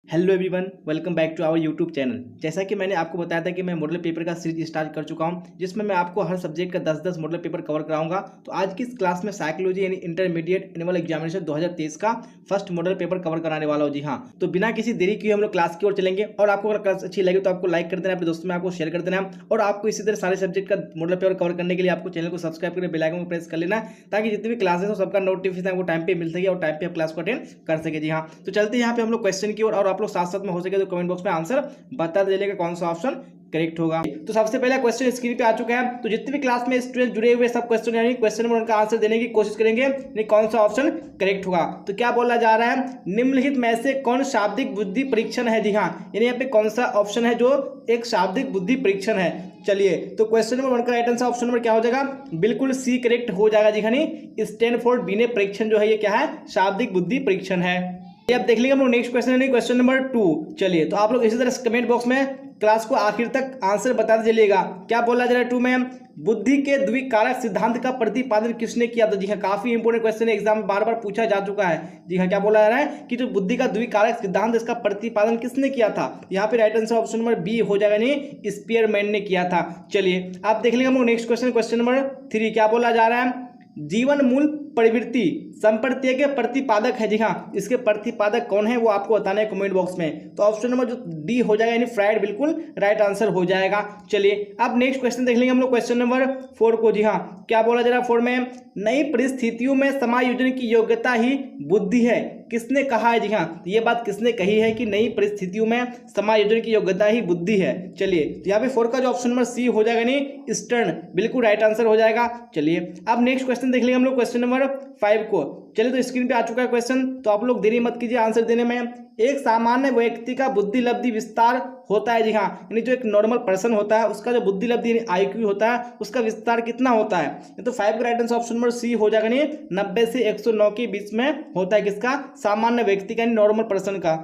Hello everyone, welcome back to our YouTube channel. जैसा कि मैंने आपको बताया था कि मैं मॉडल पेपर का सीरीज स्टार्ट कर चुका हूं, जिसमें मैं आपको हर सब्जेक्ट का 10-10 मॉडल पेपर कवर कराऊंगा। तो आज की इस क्लास में साइकोलॉजी यानी इंटरमीडिएट एनुअल एग्जामिनेशन 2023 का फर्स्ट मॉडल पेपर कवर कराने वाला हूं। जी हाँ, तो बिना किसी देरी किए हम लोग क्लास की ओर चलेंगे। और आपको अगर क्लास अच्छी लगे तो आपको लाइक कर देना, अपने दोस्तों में आपको शेयर कर देना। और आपको इसी तरह सारे सब्जेक्ट का मॉडल पेपर कवर करने के लिए आपको चैनल को सब्सक्राइब करके बेल आइकन को प्रेस कर लेना, ताकि जितनी भी क्लासेस हो सबका नोटिफिकेशन आपको टाइम पे मिल सके और टाइम पे आप क्लास को अटेंड कर सके। जी हाँ, तो चलते हैं यहाँ पे हम लोग क्वेश्चन की ओर, और आप लोग साथ साथ में हो सके तो कमेंट बॉक्स में आंसर बता दीजिएगा कौन सा ऑप्शन करेक्ट होगा। तो सबसे पहला क्वेश्चन स्क्रीन पे आ चुका है। तो जितने भी क्लास में स्टूडेंट जुड़े हुए सब क्वेश्चन यानी क्वेश्चन नंबर उनका आंसर देने की कोशिश करेंगे, यानी कौन सा ऑप्शन करेक्ट होगा। तो क्या बोला जा रहा है, निम्नलिखित में से कौन शाब्दिक बुद्धि परीक्षण है। जी हाँ, यानी यहाँ पे कौन सा ऑप्शन है जो एक शाब्दिक बुद्धि परीक्षण है। चलिए, तो क्वेश्चन नंबर 1 का राइट आंसर ऑप्शन नंबर क्या हो जाएगा, बिल्कुल सी करेक्ट हो जाएगा। जी हाँ, स्टैनफोर्ड बिने परीक्षण जो है ये क्या है, शाब्दिक बुद्धि परीक्षण है। अब देख लेंगे हम लोग नेक्स्ट क्वेश्चन यानी क्वेश्चन नंबर 2। चलिए, तो आप लोग इसी तरह कमेंट बॉक्स में क्लास को आखिर तक आंसर बताते चलिएगा। क्या बोला जा रहा है 2 में, बुद्धि के द्विकारक सिद्धांत का प्रतिपादन किसने किया था। जी हाँ, काफी इंपोर्टेंट क्वेश्चन है, एग्जाम में बार बार पूछा जा चुका है। जी हाँ, क्या बोला जा रहा है कि जो बुद्धि का द्विकारक सिद्धांत इसका प्रतिपादन किसने किया था। यहाँ पे right answer option number B हो जाएगा, नहीं स्पीयरमैन ने किया था। चलिए, आप देख लेंगे हम लोग नेक्स्ट क्वेश्चन, क्वेश्चन नंबर 3। क्या बोला जा रहा है, जीवन मूल प्रवृत्ति संप्रत्यय के प्रतिपादक है। जी हाँ, इसके प्रतिपादक कौन है वो आपको बताना है कमेंट बॉक्स में। तो ऑप्शन नंबर जो डी हो जाएगा यानी फ्राइड, बिल्कुल राइट आंसर हो जाएगा। चलिए, अब नेक्स्ट क्वेश्चन देख लेंगे हम लोग क्वेश्चन नंबर 4 को। जी हाँ, क्या बोला जा रहा है 4 में, नई परिस्थितियों में समायोजन की योग्यता ही बुद्धि है, किसने कहा है। जी हाँ, ये बात किसने कही है कि नई परिस्थितियों में समायोजन की योग्यता ही बुद्धि है। चलिए, तो यहाँ पे 4 का जो ऑप्शन नंबर सी हो जाएगा नहीं स्टर्न, बिल्कुल राइट आंसर हो जाएगा। चलिए, अब नेक्स्ट क्वेश्चन देख लेंगे हम लोग क्वेश्चन नंबर 5 को। चलिए, तो स्क्रीन पे आ चुका है क्वेश्चन, तो आप लोग देरी मत कीजिए आंसर देने में। एक सामान्य व्यक्ति का बुद्धि लब्धि विस्तार होता है। जी हाँ, यानी जो एक नॉर्मल पर्सन होता है उसका जो बुद्धि लब्धि यानी IQ होता है उसका विस्तार कितना होता है। तो 5 का right answer option number C हो जाएगा, नहीं 90 से 109 के बीच में होता है। किसका, सामान्य व्यक्ति का, नॉर्मल पर्सन का।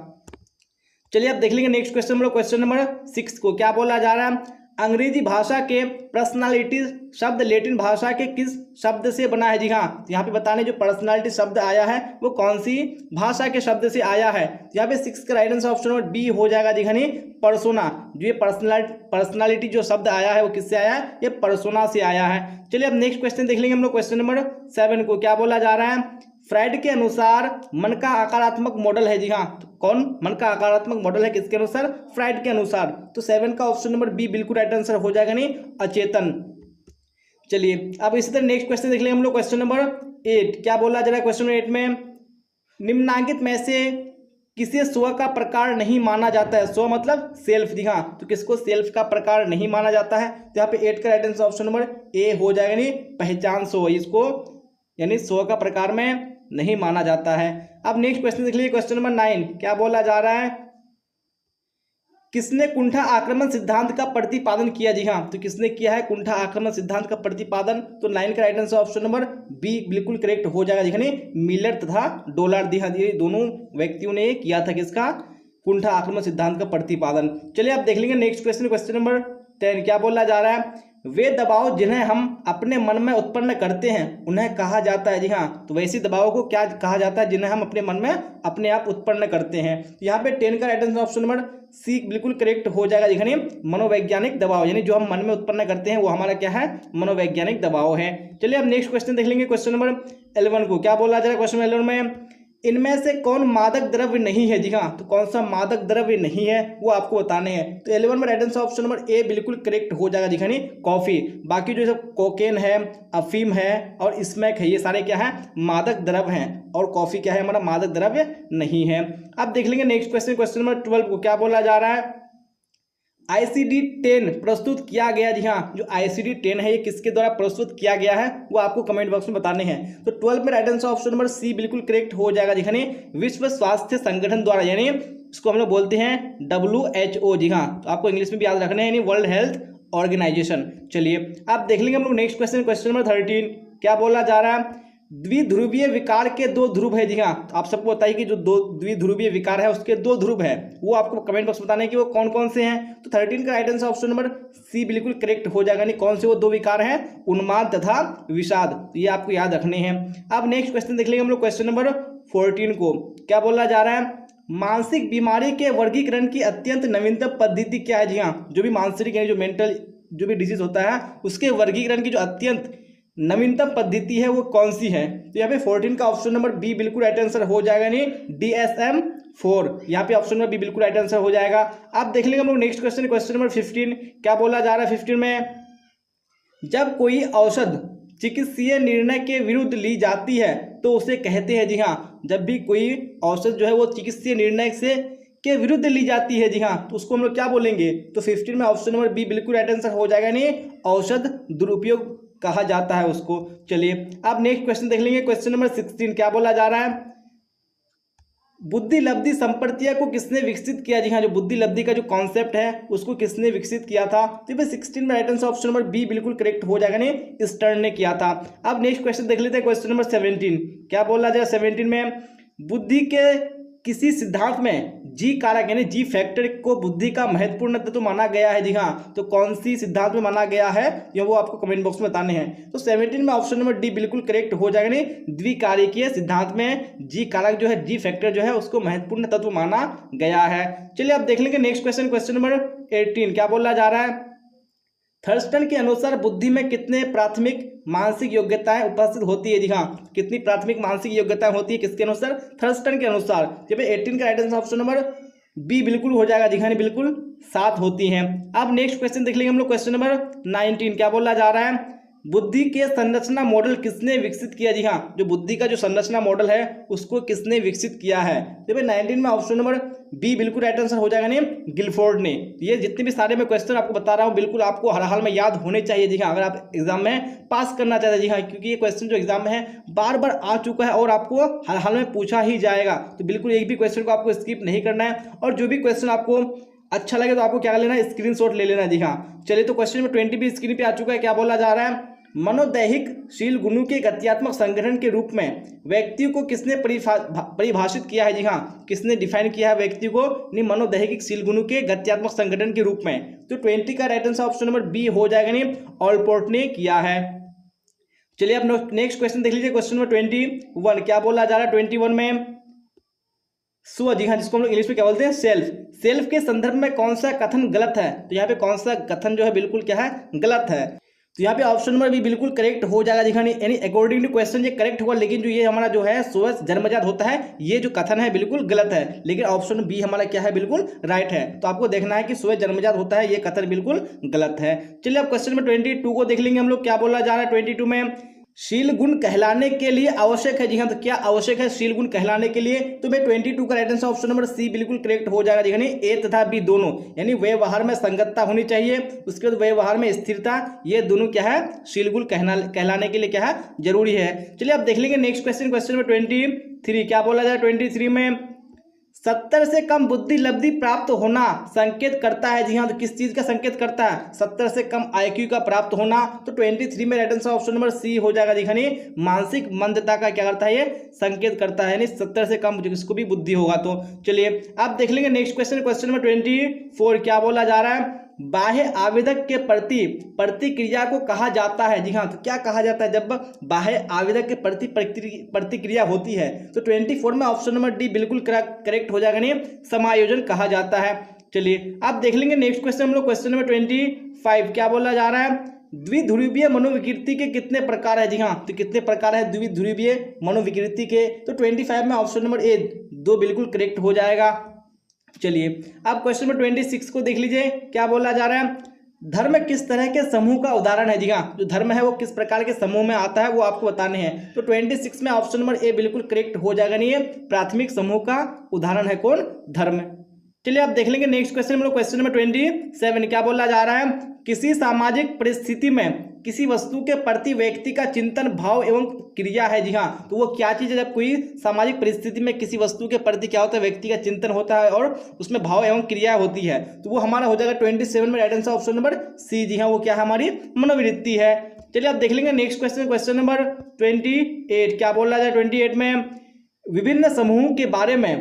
चलिए, आप देख लेंगे नेक्स्ट क्वेश्चन क्वेश्चन नंबर 6 को। क्या बोला जा रहा है, अंग्रेजी भाषा के पर्सनालिटी शब्द लैटिन भाषा के किस शब्द से बना है। जी हाँ, यहाँ पे बताने जो पर्सनालिटी शब्द आया है वो कौन सी भाषा के शब्द से आया है। यहाँ पे 6 का right answer option number D हो जाएगा। जी हाँ, पर्सोना, जो ये पर्सनालिटी जो शब्द आया है वो किससे आया है, ये पर्सोना से आया है। चलिए, अब नेक्स्ट क्वेश्चन देख लेंगे हम लोग क्वेश्चन नंबर 7 को। क्या बोला जा रहा है, फ्राइड के अनुसार मन का आकारात्मक मॉडल है। जी हाँ, तो कौन मन का आकारात्मक मॉडल है, किसके अनुसार, फ्राइड के अनुसार। तो 7 का ऑप्शन नंबर बी बिल्कुल राइट आंसर हो जाएगा, नहीं अचेतन। चलिए, अब इसी तरह नेक्स्ट क्वेश्चन देख लेंगे हम लोग क्वेश्चन नंबर 8। क्या बोला जा रहा है क्वेश्चन नंबर 8 में, निम्नांकित में से किसे स्व का प्रकार नहीं माना जाता है। स्व मतलब सेल्फ। जी हाँ, तो किसको सेल्फ का प्रकार नहीं माना जाता है। तो यहाँ पे 8 का right answer option number A हो जाएगा, नहीं पहचान स्व, इसको यानी स्व का प्रकार में नहीं माना जाता है। अब नेक्स्ट क्वेश्चन देख लीजिए क्वेश्चन नंबर 9। क्या बोला जा रहा है, किसने कुंठा आक्रमण सिद्धांत का प्रतिपादन किया। जी हाँ, तो किसने किया है कुंठा आक्रमण सिद्धांत का प्रतिपादन। तो 9 का right answer option number B बिल्कुल करेक्ट हो जाएगा। देखिए, मिलर तथा डोलार्ड, ये दोनों व्यक्तियों ने किया था किसका, कुंठा आक्रमण सिद्धांत का प्रतिपादन। चलिए, आप देख लेंगे नेक्स्ट क्वेश्चन क्वेश्चन नंबर 10। क्या बोला जा रहा है, वे दबाव जिन्हें हम अपने मन में उत्पन्न करते हैं उन्हें कहा जाता है। जी हाँ, तो वैसी दबावों को क्या कहा जाता है जिन्हें हम अपने मन में अपने आप उत्पन्न करते हैं। यहाँ पे 10 का right answer option number C बिल्कुल करेक्ट हो जाएगा। देखिए, मनोवैज्ञानिक दबाव, यानी जो हम मन में उत्पन्न करते हैं वो हमारा क्या है, मनोवैज्ञानिक दबाव है। चलिए, अब नेक्स्ट क्वेश्चन देख लेंगे क्वेश्चन नंबर 11 को। क्या बोला जा रहा है क्वेश्चन 11 में, इनमें से कौन मादक द्रव्य नहीं है। जी हाँ, तो कौन सा मादक द्रव्य नहीं है वो आपको बताने हैं। तो 11 में right answer option number A बिल्कुल करेक्ट हो जाएगा। दिखाने कॉफी, बाकी जो सब कोकेन है, अफीम है और स्मैक है, ये सारे क्या है, मादक द्रव्य हैं, और कॉफी क्या है, हमारा मादक द्रव्य नहीं है। अब देख लेंगे नेक्स्ट क्वेश्चन क्वेश्चन नंबर 12 को। क्या बोला जा रहा है, ICD-10 प्रस्तुत किया गया। जी हाँ, जो ICD-10 है ये किसके द्वारा प्रस्तुत किया गया है वो आपको कमेंट बॉक्स में बताने हैं। तो 12 में right answer option number C बिल्कुल करेक्ट हो जाएगा। दिखाने विश्व स्वास्थ्य संगठन द्वारा, यानी इसको हम लोग बोलते हैं WHO। जी हाँ, तो आपको इंग्लिश में भी याद रखना है, यानी वर्ल्ड हेल्थ ऑर्गेनाइजेशन। चलिए, आप देख लेंगे हम लोग नेक्स्ट क्वेश्चन क्वेश्चन नंबर 13। क्या बोला जा रहा है, द्विध्रुवीय विकार के 2 ध्रुव है। जी हाँ, तो आप सबको बताइए कि जो 2 द्विध्रुवीय विकार है उसके 2 ध्रुव है, वो आपको कमेंट बॉक्स में बताना है कि वो कौन कौन से हैं। तो 13 का right answer option number C बिल्कुल करेक्ट हो जाएगा। नहीं कौन से वो 2 विकार हैं, उन्माद तथा विषाद, तो ये आपको याद रखने हैं। अब नेक्स्ट क्वेश्चन देख लेंगे हम लोग क्वेश्चन नंबर 14 को। क्या बोला जा रहा है, मानसिक बीमारी के वर्गीकरण की अत्यंत नवीनतम पद्धति क्या है? जी हाँ, जो भी मानसिक यानी जो मेंटल जो भी डिजीज होता है उसके वर्गीकरण की जो अत्यंत नवीनतम पद्धति है वो कौन सी है? तो यहाँ पे 14 का ऑप्शन नंबर बी बिल्कुल राइट आंसर हो जाएगा, नहीं DSM-4। यहाँ पे ऑप्शन नंबर बी बिल्कुल राइट आंसर हो जाएगा। आप देख लेंगे हम लोग नेक्स्ट क्वेश्चन, क्वेश्चन नंबर 15 क्या बोला जा रहा है 15 में, जब कोई औषध चिकित्सीय निर्णय के विरुद्ध ली जाती है तो उसे कहते हैं, जी हाँ, जब भी कोई औषध जो है वो चिकित्सीय निर्णय से के विरुद्ध ली जाती है, जी हाँ, तो उसको हम लोग क्या बोलेंगे? तो 15 में ऑप्शन नंबर बी बिल्कुल राइट आंसर हो जाएगा, नहीं औषध दुरुपयोग कहा जाता है उसको। चलिए आप नेक्स्ट क्वेश्चन देख लेंगे, क्वेश्चन नंबर 16 क्या बोला जा रहा है, बुद्धि लब्धि संप्रत्यय को किसने विकसित किया? जी हाँ, जो बुद्धि लब्धि का जो कॉन्सेप्ट है उसको किसने विकसित किया था? तो ये 16 में right answer option number B बिल्कुल करेक्ट हो जाएगा, नहीं स्टर्न ने किया था। अब नेक्स्ट क्वेश्चन देख लेते हैं, क्वेश्चन नंबर 17 क्या बोला जाए 17 में, बुद्धि के किसी सिद्धांत में जी कारक यानी जी फैक्टर को बुद्धि का महत्वपूर्ण तत्व माना गया है? जी हाँ, तो कौन सी सिद्धांत में माना गया है ये वो आपको कमेंट बॉक्स में बताने हैं। तो 17 में ऑप्शन नंबर डी बिल्कुल करेक्ट हो जाएगा, नहीं द्विकारिकीय सिद्धांत में जी कारक जो है जी फैक्टर जो है उसको महत्वपूर्ण तत्व माना गया है। चलिए आप देख लेंगे नेक्स्ट क्वेश्चन, क्वेश्चन नंबर 18 क्या बोला जा रहा है, थर्स्टन के अनुसार बुद्धि में कितने प्राथमिक मानसिक योग्यताएं उपस्थित होती है? जी हाँ, कितनी प्राथमिक मानसिक योग्यताएं होती है किसके अनुसार? थर्स्टन के अनुसार। जब 18 का right answer option number B बिल्कुल हो जाएगा, जी हाँ, बिल्कुल 7 होती हैं। अब नेक्स्ट क्वेश्चन देख लेंगे हम लोग, क्वेश्चन नंबर 19 क्या बोला जा रहा है, बुद्धि के संरचना मॉडल किसने विकसित किया? जी हाँ, जो बुद्धि का जो संरचना मॉडल है उसको किसने विकसित किया है? जब 19 में ऑप्शन नंबर बी बिल्कुल राइट आंसर हो जाएगा, नहीं गिलफोर्ड ने। ये जितने भी सारे मैं क्वेश्चन आपको बता रहा हूँ बिल्कुल आपको हर हाल में याद होने चाहिए, जी हाँ, अगर आप एग्जाम में पास करना चाहते हैं, जी हाँ, क्योंकि ये क्वेश्चन जो एग्जाम में है बार बार आ चुका है और आपको हर हाल में पूछा ही जाएगा, तो बिल्कुल एक भी क्वेश्चन को आपको स्किप नहीं करना है। और जो भी क्वेश्चन आपको अच्छा लगे तो आपको क्या कर लेना है, स्क्रीनशॉट ले लेना। जी हाँ, चलिए तो क्वेश्चन नंबर 20 भी स्क्रीन पे आ चुका है। क्या बोला जा रहा है, मनोदैहिक गुणों के गत्यात्मक संगठन के रूप में व्यक्ति को किसने परिभाषित किया है? जी हाँ, किसने डिफाइन किया है व्यक्ति को मनोदैहिक गुणों के गत्यात्मक संगठन के रूप में? तो 20 का right answer option number B हो जाएगा, नहीं ऑलपोर्ट ने किया है। चलिए अब नेक्स्ट क्वेश्चन देख लीजिए, क्वेश्चन नंबर 21 क्या बोला जा रहा है 21 में, स्व, जी हाँ, जिसको हम लोग इंग्लिश में क्या बोलते हैं सेल्फ। सेल्फ के संदर्भ में कौन सा कथन गलत है? तो यहाँ पे कौन सा कथन जो है बिल्कुल क्या है, गलत है। तो यहाँ पे ऑप्शन नंबर बी बिल्कुल करेक्ट हो जाएगा, जी हाँ, यानी अकॉर्डिंग टू क्वेश्चन ये करेक्ट होगा, लेकिन जो ये हमारा जो है स्व जन्मजात होता है ये जो कथन है बिल्कुल गलत है, लेकिन ऑप्शन बी हमारा क्या है, बिल्कुल राइट है। तो आपको देखना है कि स्व जन्मजात होता है ये कथन बिल्कुल गलत है। चलिए अब क्वेश्चन नंबर 22 को देख लेंगे हम लोग। क्या बोला जा रहा है 22 में, शील गुण कहलाने के लिए आवश्यक है? जी हाँ, तो क्या आवश्यक है शील गुण कहलाने के लिए? तो भाई 22 का right answer option number C बिल्कुल करेक्ट हो जाएगा, यानी ए तथा बी दोनों, यानी व्यवहार में संगतता होनी चाहिए, उसके बाद व्यवहार में स्थिरता, ये दोनों क्या है शील गुण कहलाने के लिए क्या है जरूरी है। चलिए आप देख लेंगे नेक्स्ट क्वेश्चन, क्वेश्चन नंबर 23 क्या बोला जाए 23 में, 70 से कम बुद्धि लब्धि प्राप्त होना संकेत करता है? जी हाँ, तो किस चीज का संकेत करता है? 70 से कम IQ का प्राप्त होना। तो 23 में right answer option number C हो जाएगा, जी हाँ, मानसिक मंदता का क्या करता है ये संकेत करता है, यानी 70 से कम जिसको भी बुद्धि होगा। तो चलिए आप देख लेंगे नेक्स्ट क्वेश्चन, क्वेश्चन नंबर 24 क्या बोला जा रहा है, बाह्य आवेदक के प्रति प्रतिक्रिया को कहा जाता है? जी हाँ, तो क्या कहा जाता है जब बाह्य आवेदक के प्रति प्रतिक्रिया होती है? तो 24 में ऑप्शन नंबर डी बिल्कुल करेक्ट हो जाएगा, नहीं समायोजन कहा जाता है। चलिए आप देख लेंगे नेक्स्ट क्वेश्चन हम लोग, क्वेश्चन नंबर 25 क्या बोला जा रहा है, द्विध्रुवीय मनोविकृति के कितने प्रकार है? जी हाँ, तो कितने प्रकार है द्विध्रुवीय मनोविकृति के? तो 25 में ऑप्शन नंबर ए 2 बिल्कुल करेक्ट हो जाएगा। चलिए अब क्वेश्चन नंबर 26 को देख लीजिए। क्या बोला जा रहा है, धर्म किस तरह के समूह का उदाहरण है? जी हाँ, जो धर्म है वो किस प्रकार के समूह में आता है वो आपको बताने हैं। तो 26 में ऑप्शन नंबर ए बिल्कुल करेक्ट हो जाएगा, नहीं है प्राथमिक समूह का उदाहरण है कौन, धर्म। चलिए आप देख लेंगे नेक्स्ट क्वेश्चन हम लोग, क्वेश्चन नंबर 27 क्या बोला जा रहा है, किसी सामाजिक परिस्थिति में किसी वस्तु के प्रति व्यक्ति का चिंतन भाव एवं क्रिया है? जी हाँ, तो वो क्या चीज है जब कोई सामाजिक परिस्थिति में किसी वस्तु के प्रति क्या होता है, व्यक्ति का चिंतन होता है और उसमें भाव एवं क्रिया होती है, तो वो हमारा हो जाएगा 27 में right answer option number C. जी हाँ, वो क्या हमारी मनोवृत्ति है। चलिए आप देख लेंगे नेक्स्ट क्वेश्चन, क्वेश्चन नंबर 28 क्या बोला जाए 28 में, विभिन्न समूहों के बारे में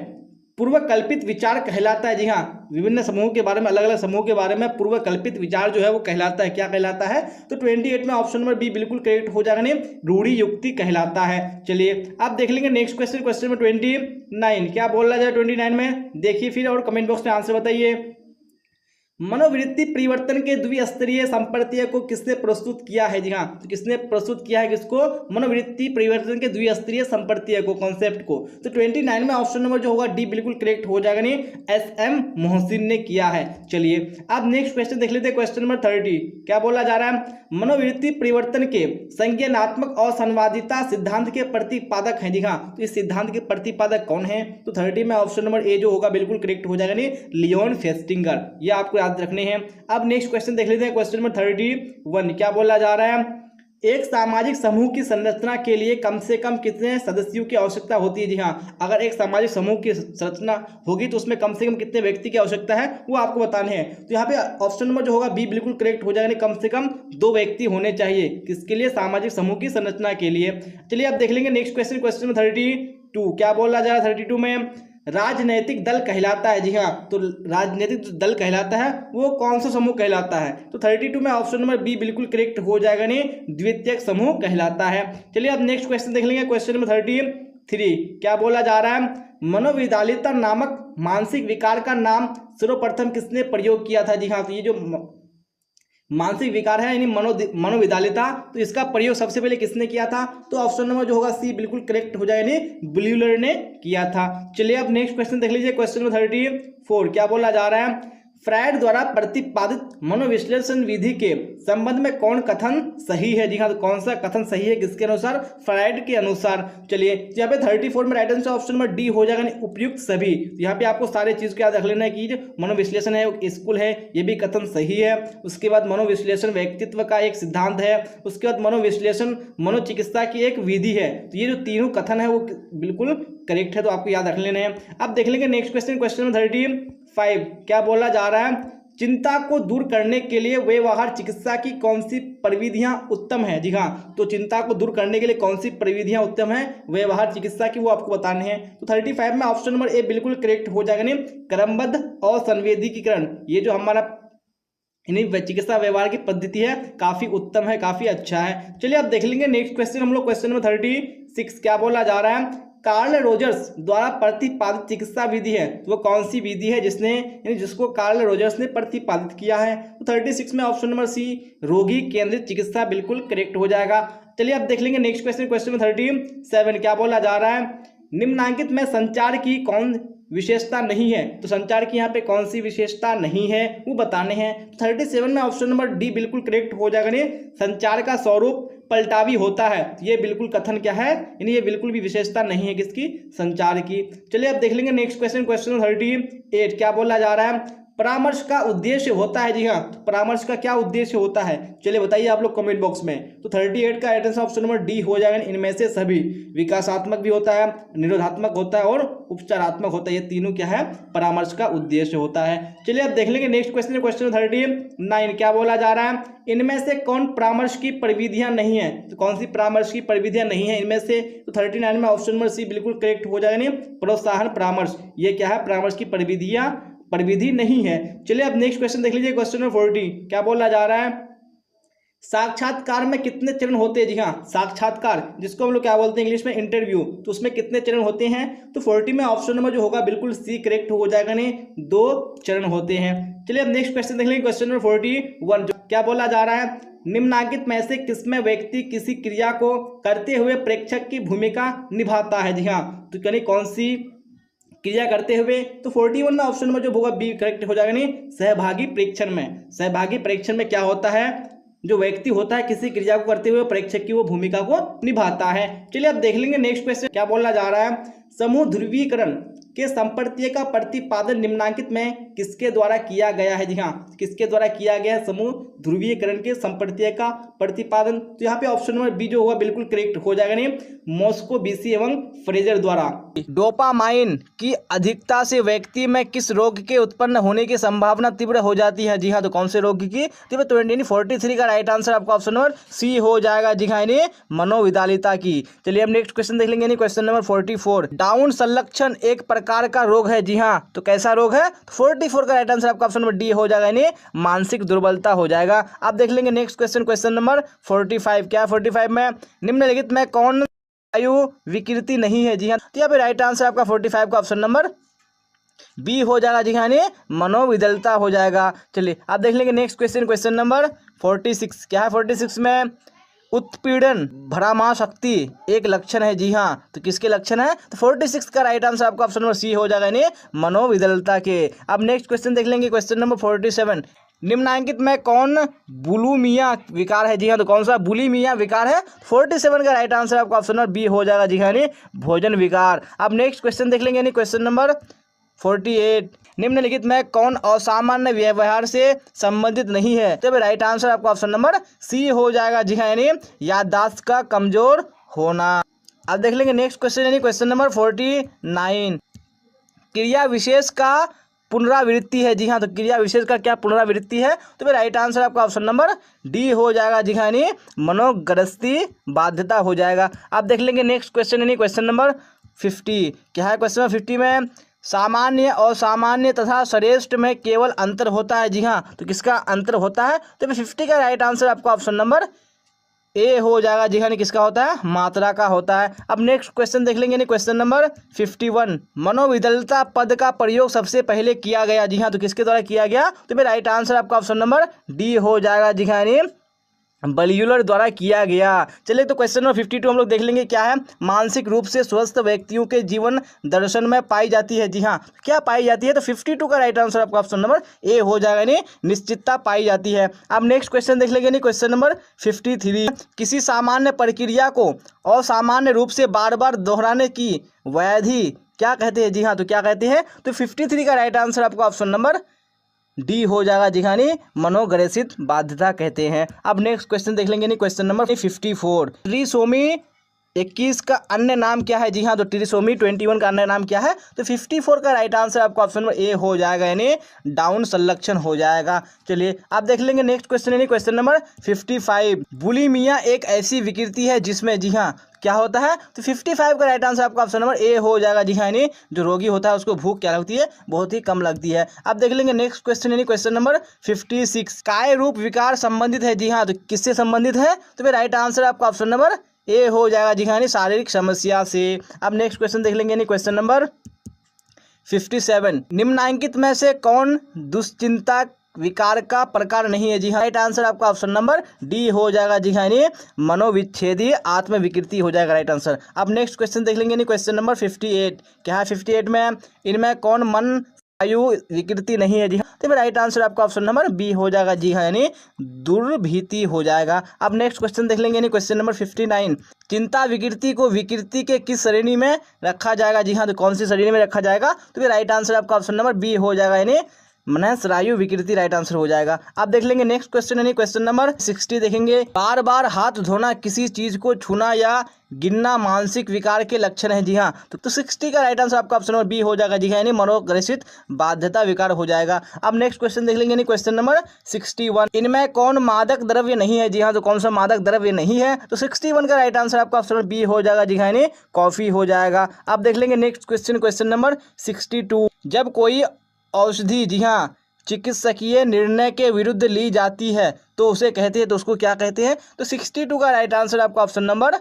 पूर्व कल्पित विचार कहलाता है। जी हाँ, विभिन्न समूहों के बारे में, अलग अलग समूहों के बारे में पूर्व कल्पित विचार जो है वो कहलाता है। क्या कहलाता है? तो 28 में ऑप्शन नंबर बी बिल्कुल करेक्ट हो जाएगा, नहीं रूढ़ि युक्ति कहलाता है। चलिए आप देख लेंगे नेक्स्ट क्वेश्चन, क्वेश्चन नंबर 29 क्या बोला जाए 29 में, देखिए फिर और कमेंट बॉक्स में आंसर बताइए। मनोवृत्ति परिवर्तन के द्विस्तरीय संपर्तीय को किसने प्रस्तुत किया है? जी हाँ, तो किसने प्रस्तुत किया है किसको? मनोवृत्ति परिवर्तन के द्विस्तरीय संपर्तीय को, कॉन्सेप्ट को। तो 29 में ऑप्शन नंबर जो होगा डी बिल्कुल करेक्ट हो जाएगा, नहीं SM मोहसिन ने किया है। चलिए अब नेक्स्ट क्वेश्चन देख लेते हैं, क्वेश्चन नंबर 30 क्या बोला जा रहा है? मनोवृत्ति परिवर्तन के संज्ञानात्मक और संवादिता सिद्धांत के प्रतिपादक हैं। जी हाँ, तो इस सिद्धांत के प्रतिपादक कौन है? तो 30 में ऑप्शन नंबर ए जो होगा बिल्कुल करेक्ट हो जाएगा, नहीं लियोन फेस्टिंगर। ये आपको याद रखने हैं। अब नेक्स्ट क्वेश्चन देख लेते हैं, क्वेश्चन नंबर 31 क्या बोला जा रहा है? एक सामाजिक समूह की संरचना के लिए कम से कम कितने सदस्यों की आवश्यकता होती है? जी हाँ, अगर एक सामाजिक समूह की संरचना होगी तो उसमें कम से कम कितने व्यक्ति की आवश्यकता है वो आपको बताने हैं। तो यहाँ पे ऑप्शन नंबर जो होगा बी बिल्कुल करेक्ट हो जाएगा, कम से कम 2 व्यक्ति होने चाहिए। किसके लिए? सामाजिक समूह की संरचना के लिए। चलिए आप देख लेंगे नेक्स्ट क्वेश्चन, क्वेश्चन नंबर 32 क्या बोला जा रहा है? 32 में राजनैतिक दल कहलाता है। जी हाँ, तो राजनीतिक दल कहलाता है वो कौन सा समूह कहलाता है? तो 32 में ऑप्शन नंबर बी बिल्कुल करेक्ट हो जाएगा, नहीं द्वितीयक समूह कहलाता है। चलिए अब नेक्स्ट क्वेश्चन देख लेंगे, क्वेश्चन नंबर 33 क्या बोला जा रहा है? मनोविदालिता नामक मानसिक विकार का नाम सर्वप्रथम किसने प्रयोग किया था? जी हाँ, तो ये जो मानसिक विकार है यानी मनोविदालिता, तो इसका प्रयोग सबसे पहले किसने किया था? तो ऑप्शन नंबर जो होगा सी बिल्कुल करेक्ट हो जाएगा, नहीं ब्यूलर ने किया था। चलिए अब नेक्स्ट क्वेश्चन देख लीजिए, क्वेश्चन नंबर 34 क्या बोला जा रहा है? फ्रायड द्वारा प्रतिपादित मनोविश्लेषण विधि के संबंध में कौन कथन सही है? जी हाँ, तो कौन सा कथन सही है किसके अनुसार? फ्रायड के अनुसार। चलिए यहाँ पे 34 में right answer option number D हो जाएगा, उपयुक्त सभी। यहाँ पे आपको सारे चीज को याद रख लेना है कि जो मनोविश्लेषण है स्कूल है, ये भी कथन सही है। उसके बाद मनोविश्लेषण व्यक्तित्व का एक सिद्धांत है। उसके बाद मनोविश्लेषण मनोचिकित्सा की एक विधि है। तो ये जो तीनों कथन है वो बिल्कुल करेक्ट है, तो आपको याद रख लेने हैं। अब देख लेंगे नेक्स्ट क्वेश्चन, क्वेश्चन नंबर 35 क्या बोला जा रहा है? चिंता को दूर करने के लिए व्यवहार चिकित्सा की कौन सी प्रविधियां उत्तम है? जी हाँ, तो चिंता को दूर करने के लिए कौन सी प्रविधियां उत्तम है व्यवहार चिकित्सा की, वो आपको बताने हैं। तो 35 में ऑप्शन नंबर ए बिल्कुल करेक्ट हो जाएगा, नहीं क्रमबद्ध और संवेदीकरण। ये जो हमारा चिकित्सा व्यवहार की पद्धति है काफी उत्तम है, काफी अच्छा है। चलिए अब देख लेंगे नेक्स्ट क्वेश्चन हम लोग, क्वेश्चन नंबर 36 क्या बोला जा रहा है? कार्ल रोजर्स द्वारा प्रतिपादित चिकित्सा विधि है, तो वो कौन सी विधि है जिसको कार्ल रोजर्स ने प्रतिपादित किया है? तो 36 में ऑप्शन नंबर सी रोगी केंद्रित चिकित्सा बिल्कुल करेक्ट हो जाएगा। चलिए अब देख लेंगे नेक्स्ट क्वेश्चन, क्वेश्चन नंबर 37 क्या बोला जा रहा है? निम्नांकित में संचार की कौन विशेषता नहीं है? तो संचार की यहाँ पे कौन सी विशेषता नहीं है वो बताने हैं। 37 में ऑप्शन नंबर डी बिल्कुल करेक्ट हो जाएगा, नहीं संचार का स्वरूप पलटावी होता है। ये बिल्कुल कथन क्या है, यानी ये बिल्कुल भी विशेषता नहीं है किसकी? संचार की। चलिए अब देख लेंगे नेक्स्ट क्वेश्चन, क्वेश्चन 38 क्या बोला जा रहा है? परामर्श का उद्देश्य होता है। जी हाँ, तो परामर्श का क्या उद्देश्य होता है? चलिए बताइए आप लोग कमेंट बॉक्स में। तो 38 का आंसर ऑप्शन नंबर डी हो जाएगा, इनमें से सभी। विकासात्मक भी होता है, निरोधात्मक होता है और उपचारात्मक होता है। ये तीनों क्या है? परामर्श का उद्देश्य होता है। चलिए अब देख लेंगे नेक्स्ट क्वेश्चन, क्वेश्चन 39 क्या बोला जा रहा है? इनमें से कौन परामर्श की परिविधियां नहीं है? तो कौन सी परामर्श की परिविधियां नहीं है इनमें से? तो 39 में ऑप्शन नंबर सी बिल्कुल करेक्ट हो जाएगा, नहीं प्रोत्साहन परामर्श। ये क्या है? परामर्श की परिविधि नहीं है। चलिए अब नेक्स्ट क्वेश्चन देख लीजिए, क्वेश्चन नंबर 40 क्या बोला जा रहा है? साक्षात्कार में कितने चरण होते हैं? जी हाँ, साक्षात्कार जिसको हम लोग क्या बोलते हैं इंग्लिश में इंटरव्यू, तो उसमें कितने चरण होते हैं? तो 40 में ऑप्शन नंबर जो होगा बिल्कुल सी करेक्ट हो जाएगा, नहीं 2 चरण होते हैं। चलिए अब नेक्स्ट क्वेश्चन देख लेंगे, क्वेश्चन नंबर 41 क्या बोला जा रहा है? निम्नांकित में से किसमें व्यक्ति किसी क्रिया को करते हुए प्रेक्षक की भूमिका निभाता है? जी हाँ, तो यानी कौन सी क्रिया करते हुए? तो 41 में ऑप्शन में जो होगा बी करेक्ट हो जाएगा, नहीं सहभागी प्रेक्षण में। सहभागी प्रेक्षण में क्या होता है? जो व्यक्ति होता है किसी क्रिया को करते हुए प्रेक्षक की वो भूमिका को निभाता है। चलिए अब देख लेंगे नेक्स्ट क्वेश्चन क्या बोला जा रहा है? समूह ध्रुवीकरण के संपर्तीय का प्रतिपादन निम्नांकित में किसके द्वारा किया गया है? जी हाँ, किसके द्वारा किया गया है समूह ध्रुवीकरण के संपर्तीय का प्रतिपादन? तो यहाँ पे ऑप्शन नंबर बी जो होगा बिल्कुल करेक्ट हो जाएगा, नहीं मॉस्कोविसी एवं फ्रेजर द्वारा। डोपामाइन की अधिकता से व्यक्ति में किस रोग के उत्पन्न होने की संभावना तीव्र हो जाती है? जी हाँ, तो कौन से रोग की? तो 43 का राइट आंसर आपका ऑप्शन नंबर सी हो जाएगा। जी हाँ, मनोविदालिता की। चलिए अब नेक्स्ट क्वेश्चन देख लेंगे, क्वेश्चन नंबर 44 डाउन संलक्षण एक प्रकार प्रकार का रोग है। जी हाँ, तो कैसा रोग है? 44 का राइट आंसर आपका ऑप्शन नंबर डी हो जाएगा, यानी मानसिक दुर्बलता हो जाएगा। आप देख लेंगे नेक्स्ट क्वेश्चन, क्वेश्चन नंबर 45। क्या 45 में निम्नलिखित में कौन वायु विकृति नहीं है? जी हाँ, तो यहाँ पे राइट आंसर आपका 45 का ऑप्शन नंबर बी हो जाएगा। जी हाँ, यानी मनोविदलता हो जाएगा। चलिए आप देख लेंगे नेक्स्ट क्वेश्चन, क्वेश्चन नंबर 46। क्या है 46 में? उत्पीड़न भ्रमाशक्ति एक लक्षण है। जी हाँ, तो किसके लक्षण है? तो 46 का राइट आंसर आपका ऑप्शन नंबर सी हो जाएगा, यानी मनोविदलता के। अब नेक्स्ट क्वेश्चन देख लेंगे, क्वेश्चन नंबर 47। निम्नांकित में कौन बुलिमिया विकार है? जी हाँ, तो कौन सा बुलिमिया विकार है? 47 का राइट आंसर आपका ऑप्शन नंबर बी हो जाएगा। जी हाँ, यानी भोजन विकार। अब नेक्स्ट क्वेश्चन देख लेंगे, यानी क्वेश्चन नंबर 48। निम्नलिखित में कौन असामान्य व्यवहार से संबंधित नहीं है? तो राइट आंसर आपका ऑप्शन नंबर सी हो जाएगा। जी हाँ, यानी याददाश्त का कमजोर होना। अब देख लेंगे नेक्स्ट क्वेश्चन, यानी क्वेश्चन नंबर 49। क्रिया विशेष का पुनरावृत्ति है। जी हाँ, तो क्रिया विशेष का क्या पुनरावृत्ति है? तो राइट आंसर आपका ऑप्शन नंबर डी हो जाएगा। जी हाँ, यानी मनोग्रस्ती बाध्यता हो जाएगा। आप देख लेंगे नेक्स्ट क्वेश्चन, यानी क्वेश्चन नंबर 50। क्या है क्वेश्चन नंबर 50 में? सामान्य और सामान्य तथा श्रेष्ठ में केवल अंतर होता है। जी हाँ, तो किसका अंतर होता है? तो 50 का राइट आंसर आपका ऑप्शन नंबर ए हो जाएगा। जी हाँ, किसका होता है? मात्रा का होता है। अब नेक्स्ट क्वेश्चन देख लेंगे, क्वेश्चन नंबर 51। मनोविदलता पद का प्रयोग सबसे पहले किया गया। जी हाँ, तो किसके द्वारा किया गया? तो राइट आंसर आपका ऑप्शन नंबर डी हो जाएगा। जी हाँ, यानी बलियूलर द्वारा किया गया। चलिए तो क्वेश्चन नंबर 52 हम लोग देख लेंगे। क्या है? मानसिक रूप से स्वस्थ व्यक्तियों के जीवन दर्शन में पाई जाती है। जी हाँ, क्या पाई जाती है? तो 52 का राइट आंसर आपका ऑप्शन नंबर ए हो जाएगा, यानी निश्चितता पाई जाती है। अब नेक्स्ट क्वेश्चन देख लेंगे, क्वेश्चन नंबर 53। किसी सामान्य प्रक्रिया को असामान्य रूप से बार बार दोहराने की व्याधि क्या कहते हैं? जी हाँ, तो क्या कहते हैं? तो 53 का राइट आंसर आपका ऑप्शन नंबर डी हो जाएगा। जी हाँ, मनोग्रसित बाध्यता कहते हैं। अब नेक्स्ट क्वेश्चन देख लेंगे, क्वेश्चन नंबर 54। ट्रिसोमी 21 का अन्य नाम क्या है? जी हाँ, तो ट्रिसोमी 21 का अन्य नाम क्या है? तो 54 का राइट आंसर आपका ऑप्शन नंबर ए हो जाएगा, यानी डाउन संलक्षण हो जाएगा। चलिए आप देख लेंगे नेक्स्ट क्वेश्चन, यानी क्वेश्चन नंबर 55। बुलिमिया एक ऐसी विकृति है जिसमें, जी हाँ, क्या होता है? तो 55 का राइट आंसर आपका ऑप्शन नंबर ए हो जाएगा। जी हाँ, यानी जो रोगी होता है उसको भूख क्या लगती है? बहुत ही कम लगती है। अब देख लेंगे नेक्स्ट क्वेश्चन, यानी क्वेश्चन नंबर 56। काय रूप विकार संबंधित है। जी हाँ, तो किससे संबंधित है? तो राइट आंसर आपका ऑप्शन नंबर ए हो जाएगा। जी हाँ, यानी शारीरिक समस्या से। अब नेक्स्ट क्वेश्चन देख लेंगे, क्वेश्चन नंबर 57। निम्नांकित में से कौन दुश्चिंता विकार का प्रकार नहीं है? जी हाँ, राइट आंसर आपका ऑप्शन नंबर डी हो जाएगा। जी हाँ, यानी मनोविच्छेदी आत्मविकृति हो जाएगा राइट आंसर। अब नेक्स्ट क्वेश्चन देख लेंगे, क्वेश्चन नंबर 58। क्या है 58 में? इनमें कौन मन वायु विकृति नहीं है? जी हाँ, तो राइट आंसर आपका ऑप्शन नंबर बी हो जाएगा। जी हाँ, यानी दुर्भीति हो जाएगा। अब नेक्स्ट क्वेश्चन देख लेंगे, क्वेश्चन नंबर 59। चिंता विकृति को विकृति के किस श्रेणी में रखा जाएगा? जी हाँ, तो कौन सी श्रेणी में रखा जाएगा? तो राइट आंसर आपका ऑप्शन नंबर बी हो जाएगा, यानी मनस्रायु विकृति राइट आंसर हो जाएगा। आप देख लेंगे नेक्स्ट क्वेश्चन, यानी क्वेश्चन नंबर 60 देखेंगे। बार बार हाथ धोना, किसी चीज को छूना या गिनना मानसिक विकार के लक्षण है। जी हाँ, तो 60 का राइट आंसर आपका ऑप्शन नंबर बी हो जाएगा। जी हाँ, यानी मनोग्रसित बाध्यता विकार हो जाएगा। अब नेक्स्ट क्वेश्चन देख लेंगे, क्वेश्चन नंबर 61। इनमें कौन मादक द्रव्य नहीं है? जी हाँ, तो कौन सा मादक द्रव्य नहीं है? तो 61 का राइट आंसर आपका ऑप्शन नंबर बी हो जाएगा। जी हाँ, यानी कॉफी हो जाएगा। अब देख लेंगे नेक्स्ट क्वेश्चन, क्वेश्चन नंबर 62। जब कोई औषधि, जी हाँ, चिकित्सकीय निर्णय के विरुद्ध ली जाती है तो उसे कहते हैं, तो उसको क्या कहते हैं? तो 62 का राइट आंसर आपका ऑप्शन नंबर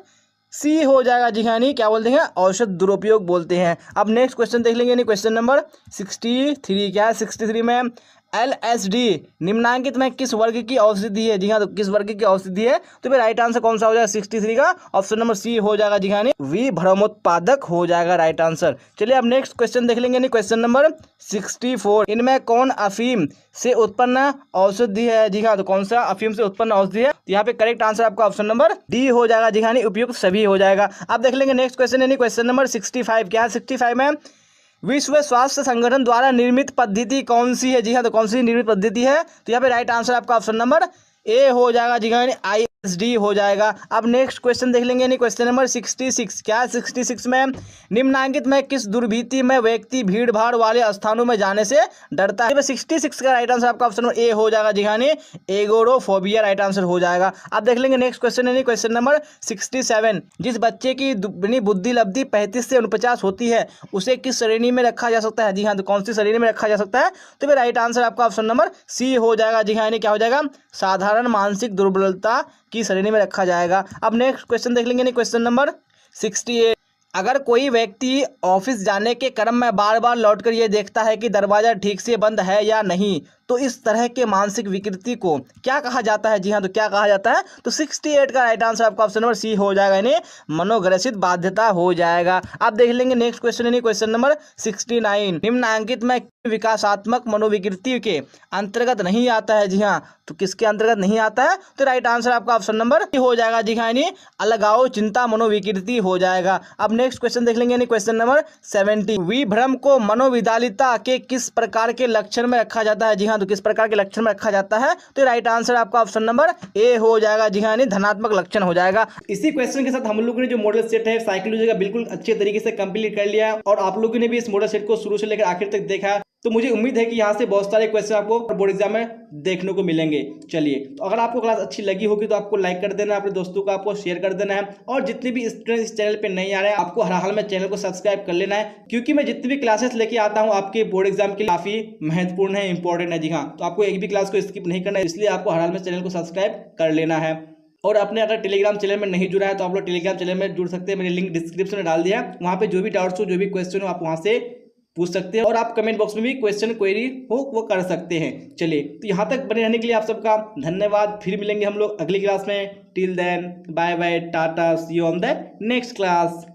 सी हो जाएगा। जी हाँ, नहीं क्या बोलते हैं? औषध दुरुपयोग बोलते हैं। अब नेक्स्ट क्वेश्चन देख लेंगे, क्वेश्चन नंबर 63। क्या है 63 में? LSD निम्नांकित में किस वर्ग की औषधि है? जी हाँ, तो किस वर्ग की औषधि है? तो फिर राइट आंसर कौन सा हो जाएगा? 63 का ऑप्शन नंबर सी हो जाएगा। जी हाँ, विभ्रमोत्पादक हो जाएगा राइट आंसर। चलिए अब नेक्स्ट क्वेश्चन देख लेंगे, क्वेश्चन नंबर 64। इनमें कौन अफीम से उत्पन्न औषधि है? जी हाँ, तो कौन सा अफीम से उत्पन्न औषधि है? तो यहाँ पे करेक्ट आंसर आपका ऑप्शन नंबर डी हो जाएगा। जी हाँ, उपयुक्त सभी हो जाएगा। अब देख लेंगे नेक्स्ट क्वेश्चन, यानी क्वेश्चन नंबर 65। क्या है 65 में? विश्व स्वास्थ्य संगठन द्वारा निर्मित पद्धति कौन सी है? जी हाँ, तो कौन सी निर्मित पद्धति है? तो यहाँ पे राइट आंसर आपका ऑप्शन नंबर ए हो जाएगा जी हाँ, ISD हो जाएगा। अब नेक्स्ट क्वेश्चन देख लेंगे, यानी क्वेश्चन नंबर 66। क्या है 66 में? निम्नलिखित में किस दुर्भीति में व्यक्ति भीड़ भाड़ वाले स्थानों में जाने से डरता है? 66 का राइट आंसर आपका ऑप्शन ए हो जाएगा जी हाँ, एगोरोफोबिया राइट आंसर हो जाएगा। अब देख लेंगे नेक्स्ट क्वेश्चन, यानी क्वेश्चन नंबर 67। जिस बच्चे की बुद्धि लब्धि 35 से 49 होती है उसे किस श्रेणी में रखा जा सकता है? जी हाँ, तो कौन सी श्रेणी में रखा जा सकता है? तो फिर राइट आंसर आपका ऑप्शन नंबर सी हो जाएगा जी हाँ, यानी क्या हो जाएगा? साधारण मानसिक दुर्बलता की श्रेणी में रखा जाएगा। अब नेक्स्ट क्वेश्चन देख लेंगे, क्वेश्चन नंबर 68। अगर कोई व्यक्ति ऑफिस जाने के क्रम में बार बार लौटकर यह देखता है कि दरवाजा ठीक से बंद है या नहीं, तो इस तरह के मानसिक विकृति को क्या कहा जाता है? जी हाँ, तो क्या कहा जाता है? तो 68 का राइट आंसर आपका ऑप्शन नंबर सी हो जाएगा, यानी मनोग्रसित बाध्यता हो जाएगा। आप देख लेंगे नेक्स्ट क्वेश्चन, यानी क्वेश्चन नंबर 69। निम्नलिखित में विकासात्मक मनोविकृति के अंतर्गत नहीं आता है? जी हाँ, तो किसके अंतर्गत नहीं आता है? तो राइट आंसर आपका ऑप्शन नंबर हो जाएगा जी हाँ, यानी अलगाव चिंता मनोविकृति हो जाएगा। अब नेक्स्ट क्वेश्चन देख लेंगे, यानी क्वेश्चन नंबर 70। विभ्रम को मनोविदालिता के किस प्रकार के लक्षण में रखा जाता है? जी हाँ, तो किस प्रकार के लक्षण में रखा जाता है? तो राइट आंसर आपका ऑप्शन नंबर ए हो जाएगा जी हाँ, यानी धनात्मक लक्षण हो जाएगा। इसी क्वेश्चन के साथ हम लोगों ने जो मॉडल सेट है साइकोलॉजी का बिल्कुल अच्छे तरीके से कंप्लीट कर लिया है, और आप लोगों ने भी इस मॉडल सेट को शुरू से लेकर आखिर तक देखा। तो मुझे उम्मीद है कि यहाँ से बहुत सारे क्वेश्चन आपको बोर्ड एग्जाम में देखने को मिलेंगे। चलिए, तो अगर आपको क्लास अच्छी लगी होगी तो आपको लाइक कर देना है, अपने दोस्तों को आपको शेयर कर देना है, और जितने भी स्टूडेंट इस चैनल पे नहीं आ रहे हैं आपको हर हाल में चैनल को सब्सक्राइब कर लेना है, क्योंकि मैं जितनी भी क्लासेस लेके आता हूँ आपके बोर्ड एग्जाम के लिए काफी महत्वपूर्ण है, इंपॉर्टेंट है। जी हाँ, तो आपको एक भी क्लास को स्किप नहीं करना है, इसलिए आपको हर हाल में चैनल को सब्सक्राइब कर लेना है। और अपने अगर टेलीग्राम चैनल में नहीं जुड़ा है तो आप लोग टेलीग्राम चैनल में जुड़ सकते हैं, मैंने लिंक डिस्क्रिप्शन में डाल दिया। वहाँ पे जो भी डाउट्स हो, जो भी क्वेश्चन हो, आप वहाँ से पूछ सकते हैं, और आप कमेंट बॉक्स में भी क्वेश्चन क्वेरी हो वो कर सकते हैं। चलिए, तो यहाँ तक बने रहने के लिए आप सबका धन्यवाद। फिर मिलेंगे हम लोग अगली क्लास में। Till then bye bye, ta ta, see you on the next class.